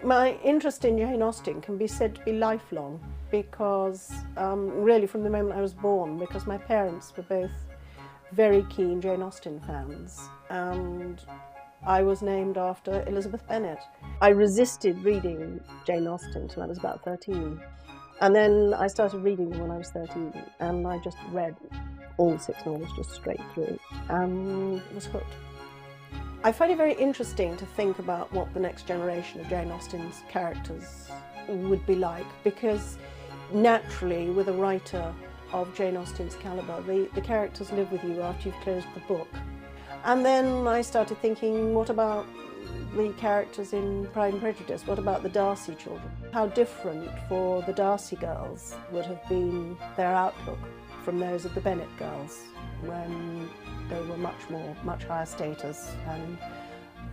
My interest in Jane Austen can be said to be lifelong because really from the moment I was born, because my parents were both very keen Jane Austen fans, and I was named after Elizabeth Bennet. I resisted reading Jane Austen until I was about 13, and then I started reading them when I was 13, and I just read all 6 novels just straight through and was hooked. I find it very interesting to think about what the next generation of Jane Austen's characters would be like, because naturally with a writer of Jane Austen's calibre, the characters live with you after you've closed the book. And then I started thinking, what about the characters in Pride and Prejudice? What about the Darcy children? How different for the Darcy girls would have been their outlook from those of the Bennet girls, when they were much higher status and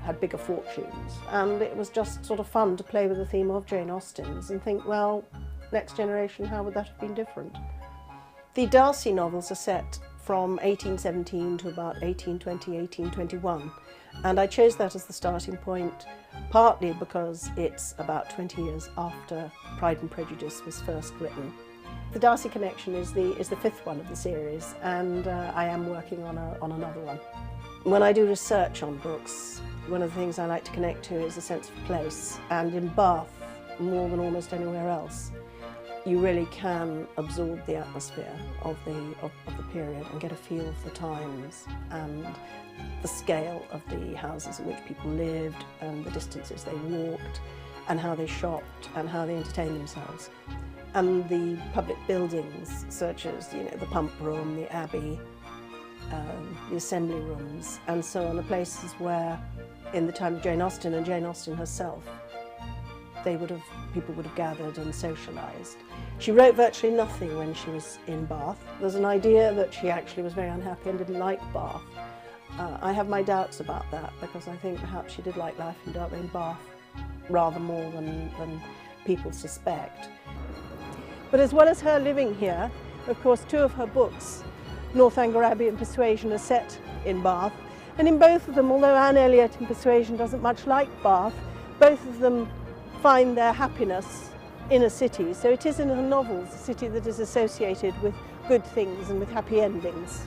had bigger fortunes. And it was just sort of fun to play with the theme of Jane Austen's and think, well, next generation, how would that have been different? The Darcy novels are set from 1817 to about 1820, 1821. And I chose that as the starting point, partly because it's about 20 years after Pride and Prejudice was first written. The Darcy connection is the 5th one of the series, and I am working on another one. When I do research on books, one of the things I like to connect to is a sense of place, and in Bath, more than almost anywhere else, you really can absorb the atmosphere of the period and get a feel of the times and the scale of the houses in which people lived and the distances they walked and how they shopped and how they entertained themselves. And the public buildings, such as the Pump Room, the Abbey, the Assembly Rooms, and so on, are places where, in the time of Jane Austen and Jane Austen herself, people would have gathered and socialised. She wrote virtually nothing when she was in Bath. There's an idea that she actually was very unhappy and didn't like Bath. I have my doubts about that, because I think perhaps she did like life in Bath rather more than people suspect. But as well as her living here, of course, 2 of her books, Northanger Abbey and Persuasion, are set in Bath. And in both of them, although Anne Elliot in Persuasion doesn't much like Bath, both of them find their happiness in a city. So it is in her novels a city that is associated with good things and with happy endings.